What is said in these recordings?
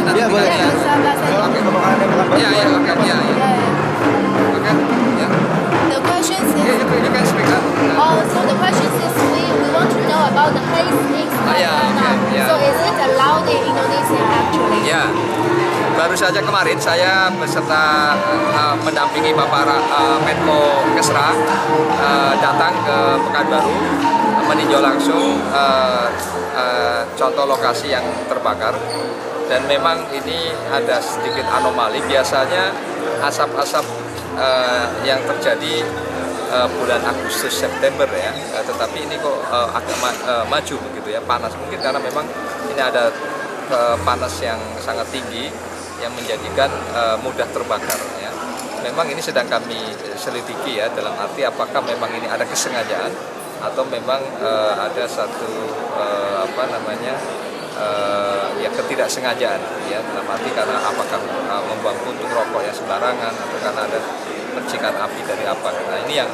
nanti Iya, boleh. tinggal bisa bahasa Kalau Indonesia. makanan yang makan Iya, iya, oke, iya, iya. Oke, ya. The question Yeah, is, you can speak up. so the question is, we want to know about the haze in yeah, Ghana. okay, yeah. So is it allowed in Indonesia actually? Ya, baru saja kemarin saya beserta mendampingi Bapak Menko Kesra datang ke Pekanbaru meninjau langsung contoh lokasi yang terbakar, dan memang ini ada sedikit anomali. Biasanya asap-asap yang terjadi bulan Agustus September ya, tetapi ini kok agak maju begitu ya, panas, mungkin karena memang ini ada panas yang sangat tinggi yang menjadikan mudah terbakar ya. Memang ini sedang kami selidiki ya, dalam arti apakah memang ini ada kesengajaan atau memang ada satu ya ketidaksengajaan ya, dalam arti karena apakah membuang puntung rokok yang sembarangan atau karena ada percikan api dari apa. Nah ini yang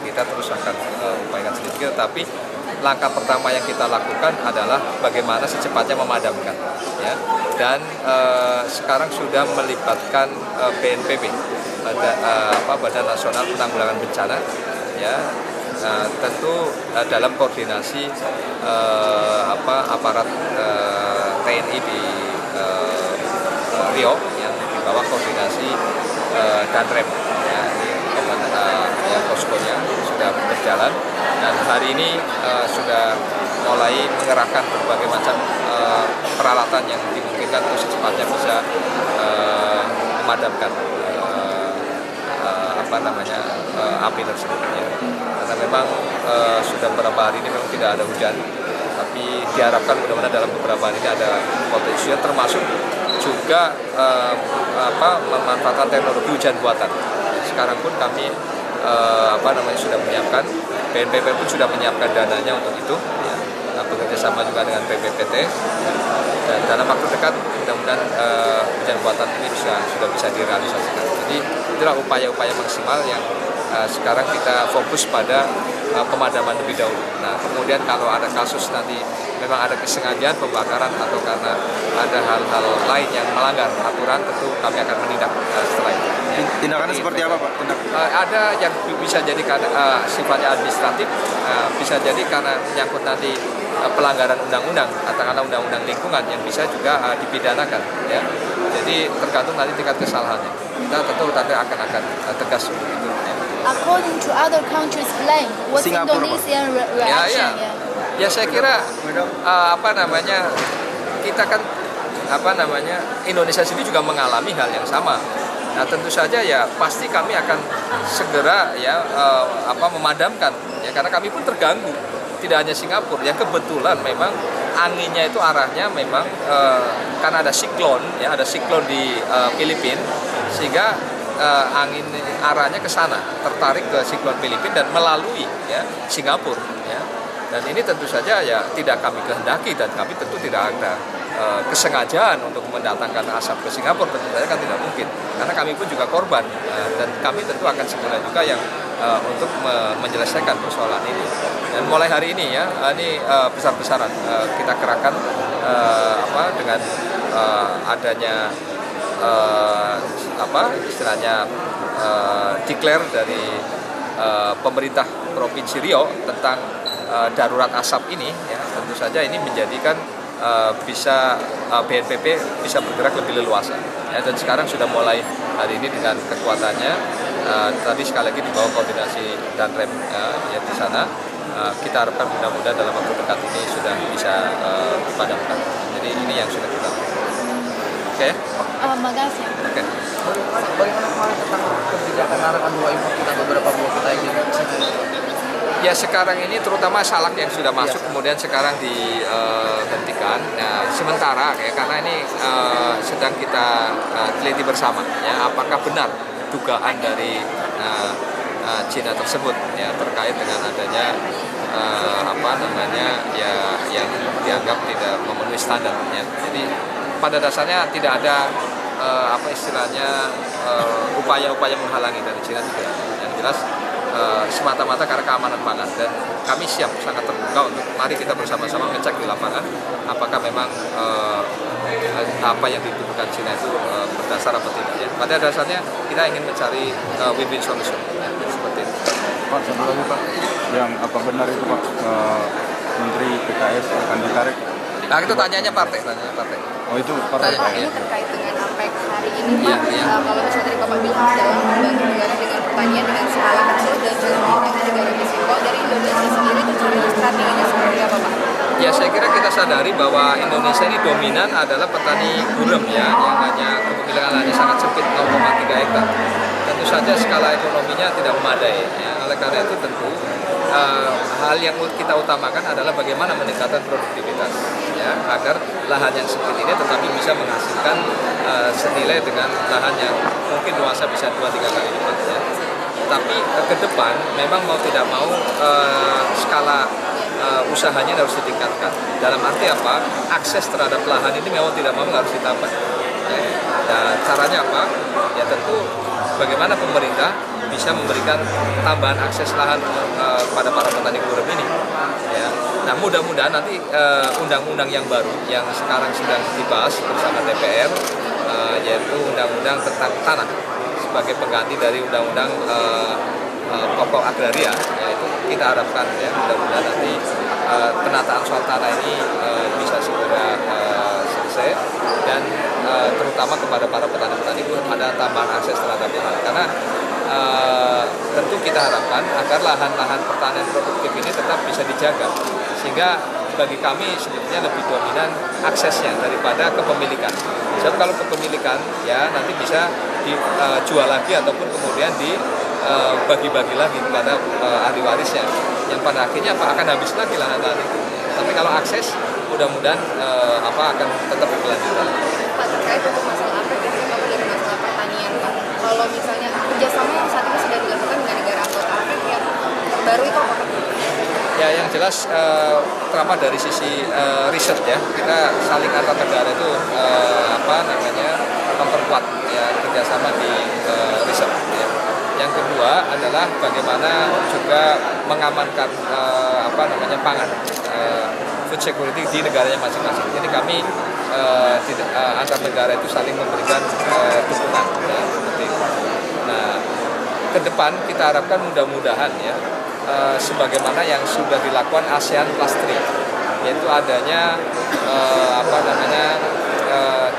kita terus akan upayakan selidiki, tetapi langkah pertama yang kita lakukan adalah bagaimana secepatnya memadamkan ya, dan sekarang sudah melibatkan BNPB, Badan Nasional Penanggulangan Bencana ya. Tentu dalam koordinasi aparat TNI di Riau yang di bawah koordinasi Danrem ya, ya, poskonya sudah berjalan, dan hari ini sudah mulai mengerahkan berbagai macam peralatan yang dimungkinkan untuk secepatnya bisa memadamkan api tersebut ya. Karena memang sudah beberapa hari ini memang tidak ada hujan, tapi diharapkan mudah-mudahan dalam beberapa hari ini ada potensi hujan, termasuk juga memanfaatkan teknologi hujan buatan. Sekarang pun kami sudah menyiapkan, BNPB pun sudah menyiapkan dananya untuk itu ya. Bekerja sama juga dengan BPPT, dan dalam waktu dekat mudah-mudahan hujan buatan ini sudah bisa direalisasikan. Jadi itulah upaya-upaya maksimal yang sekarang kita fokus pada pemadaman lebih dahulu. Nah kemudian kalau ada kasus nanti memang ada kesengajaan pembakaran atau karena ada hal-hal lain yang melanggar aturan, tentu kami akan menindak setelah itu. Tindakannya seperti apa Pak? Ada yang bisa jadi karena sifatnya administratif, bisa jadi karena menyangkut nanti pelanggaran undang-undang, katakanlah undang-undang lingkungan yang bisa juga dipidanakan ya. Jadi tergantung nanti tingkat kesalahannya. Kita tentu akan tegas untuk itu. Ya. According to other countries' plan, what's Singapura, Indonesian reaction? Ya saya kira kita kan Indonesia sendiri juga mengalami hal yang sama. Nah tentu saja ya pasti kami akan segera ya memadamkan ya, karena kami pun terganggu. Tidak hanya Singapura, yang kebetulan memang anginnya itu arahnya memang karena ada siklon ya, ada siklon di Filipina, sehingga angin arahnya ke sana, tertarik ke siklon Filipina dan melalui ya Singapura ya. Dan ini tentu saja ya tidak kami kehendaki, dan kami tentu tidak ada kesengajaan untuk mendatangkan asap ke Singapura, tentu saja kan tidak mungkin, karena kami pun juga korban, dan kami tentu akan segera juga yang untuk menyelesaikan persoalan ini. Dan mulai hari ini ya, ini besar-besaran kita kerahkan dengan adanya declare dari pemerintah Provinsi Riau tentang darurat asap ini ya, tentu saja ini menjadikan bisa BNPB bisa bergerak lebih leluasa ya, dan sekarang sudah mulai hari ini dengan kekuatannya, tadi sekali lagi di bawah koordinasi Danrem ya di sana, kita harapkan mudah-mudahan dalam waktu dekat ini sudah bisa dipadamkan. Jadi ini yang sudah kita lakukan. Oke. Makasih. Oke. Bagaimana kemarin tentang kebijakan larangan buah impor kita beberapa buah kita yang Ya sekarang ini terutama salak yang sudah masuk kemudian sekarang dihentikan. Nah, sementara ya, karena ini sedang kita teliti bersama ya, apakah benar dugaan dari Cina tersebut ya terkait dengan adanya yang dianggap tidak memenuhi standar ya. Jadi pada dasarnya tidak ada upaya-upaya menghalangi dari Cina juga. Yang jelas semata-mata karena keamanan pangan, dan kami siap sangat terbuka untuk mari kita bersama-sama ngecek di lapangan apakah memang apa yang dituduhkan Cina itu berdasar apa tidak ya. Pada dasarnya kita ingin mencari win-win solution ya, seperti itu. Pak, satu lagi Pak, yang apa benar itu Pak, Menteri PKS akan ditarik? Nah itu tanyanya partai. Oh itu partai Pak, ya? ini terkait dengan APEC hari ini, Iya, Pak. iya. Kalau misalnya tadi Bapak bilang dalam membantu negara dengan pertanian dengan skala kecil dan juga membantu negara kecil. Kalau dari Indonesia sendiri itu strateginya seperti apa, Pak? Ya saya kira kita sadari bahwa Indonesia ini dominan adalah petani gurem ya, yang hanya kepemilikan lahannya sangat sempit 0,3 hektar. Tentu saja skala ekonominya tidak memadai. Ya. Oleh karena itu tentu hal yang kita utamakan adalah bagaimana meningkatkan produktivitas, ya, agar lahan yang sempit ini tetapi bisa menghasilkan senilai dengan lahan yang mungkin luasnya bisa 2-3 kali lipat. Ya. Tapi ke depan memang mau tidak mau skala usahanya harus ditingkatkan. Dalam arti apa? Akses terhadap lahan ini memang tidak mau harus ditambah. Ya. Nah, caranya apa? Ya tentu bagaimana pemerintah bisa memberikan tambahan akses lahan kepada para petani gurem ini. Ya. Nah mudah-mudahan nanti undang-undang yang baru yang sekarang sedang dibahas bersama DPR yaitu undang-undang tentang tanah sebagai pengganti dari undang-undang pokok agraria, yaitu kita harapkan ya mudah-mudahan nanti penataan soal tanah ini bisa segera selesai dan terutama kepada para petani-petani itu ada tambahan akses terhadap lahan karena tentu kita harapkan agar lahan-lahan pertanian produktif ini tetap bisa dijaga sehingga bagi kami sebetulnya lebih dominan aksesnya daripada kepemilikan. Sebab kalau kepemilikan ya nanti bisa dijual lagi ataupun kemudian dibagi-bagi lagi kepada ahli warisnya yang pada akhirnya akan habis lagi lahan-lahan itu. Tapi kalau akses mudah-mudahan akan tetap berkelanjutan. Pak, terkait untuk masalah APEC dan juga dari masalah pertanian, Pak. Kalau misalnya kerjasama yang saat ini sudah dilakukan dengan negara anggota APEC yang terbaru itu apa, Pak? Ya yang jelas terutama dari sisi riset ya kita saling antar negara itu memperkuat ya kerjasama di riset. Ya. Yang kedua adalah bagaimana juga mengamankan pangan food security di negaranya masing-masing. Jadi kami antar negara itu saling memberikan dukungan ya, seperti itu. Nah ke depan kita harapkan mudah-mudahan ya sebagaimana yang sudah dilakukan ASEAN Plus 3 yaitu adanya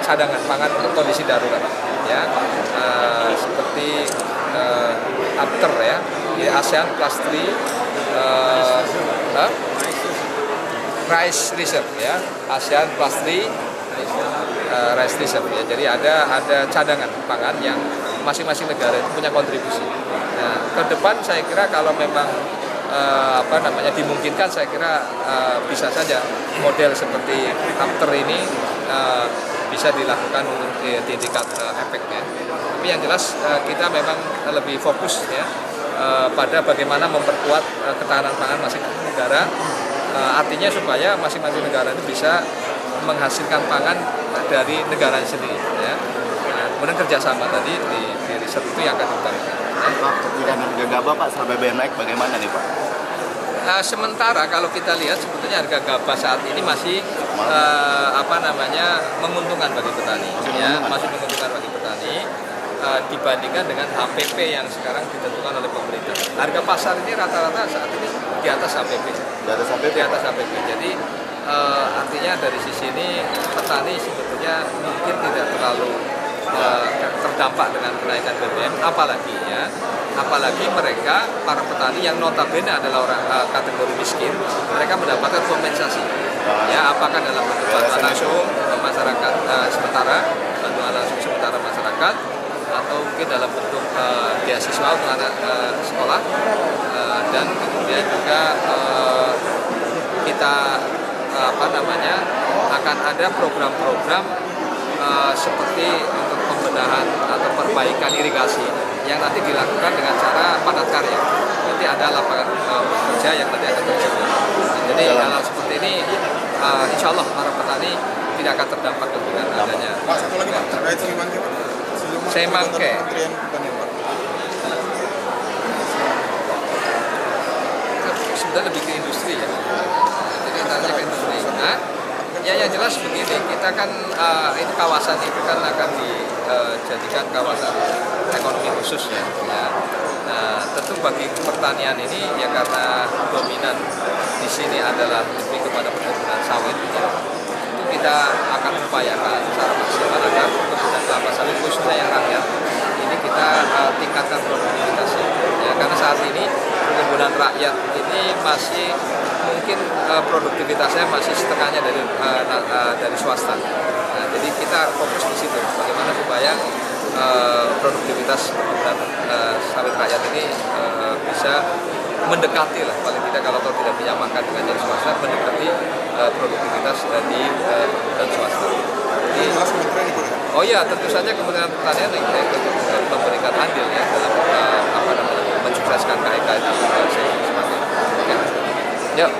cadangan pangan untuk kondisi darurat ya seperti after ya di ASEAN Plus 3 rice reserve ya ASEAN Plus 3 rice reserve ya jadi ada cadangan pangan yang masing-masing negara itu punya kontribusi. Nah, ke depan saya kira kalau memang dimungkinkan saya kira bisa saja model seperti after ini bisa dilakukan untuk di tingkat efeknya. Tapi yang jelas kita memang lebih fokus ya pada bagaimana memperkuat ketahanan pangan masing-masing negara. Artinya supaya masing-masing negara itu bisa menghasilkan pangan dari negaranya sendiri. Ya. Nah, kemudian kerjasama tadi di riset itu yang akan diutamakan. Pak, dengan harga gabah Pak sama BBM naik bagaimana nih Pak? Sementara kalau kita lihat sebetulnya harga gabah saat ini masih menguntungkan bagi petani, masih menguntungkan bagi petani dibandingkan dengan HPP yang sekarang ditentukan oleh pemerintah. Harga pasar ini rata-rata saat ini di atas HPP. Di atas HPP. Jadi artinya dari sisi ini petani sebetulnya mungkin tidak terlalu terdampak dengan kenaikan BBM, apalagi mereka para petani yang notabene adalah orang kategori miskin, mereka mendapatkan kompensasi ya apakah dalam bentuk bantuan langsung masyarakat sementara masyarakat atau mungkin dalam bentuk beasiswa untuk anak sekolah dan kemudian juga kita akan ada program-program seperti untuk pembenahan atau perbaikan irigasi yang nanti dilakukan dengan cara padat karya. Nanti ada lapangan kerja yang nanti akan terjadi. Jadi hal seperti ini, insya Allah para petani tidak akan terdampak dengan adanya. Pak, satu lagi Pak, terkait Semangke Pak. Semangke. Kementerian Pertanian Pak. Sebenarnya lebih ke industri ya. Jadi tanya ke industri. Ya yang jelas begini, kita kan itu kawasan itu kan akan dijadikan kawasan ekonomi khusus ya. Nah, tentu bagi pertanian ini ya karena dominan di sini adalah lebih kepada perkebunan sawit ya. Itu kita akan upayakan secara maksimal agar perkebunan kelapa sawit khususnya yang rakyat ini kita tingkatkan produktivitasnya. Ya, karena saat ini perkebunan rakyat ini masih mungkin produktivitasnya masih setengahnya dari swasta. Nah, jadi kita fokus di situ, bagaimana supaya produktivitas perkebunan sawit rakyat ini bisa mendekati lah, paling tidak kalau tidak menyamakan dengan yang swasta, mendekati produktivitas dari perkebunan swasta. Jadi, Jelas kementerian ikut ya? oh iya, tentu saja Kementerian Pertanian memberikan andil ya dalam mensukseskan KIK di semakin. Ya. Yuk.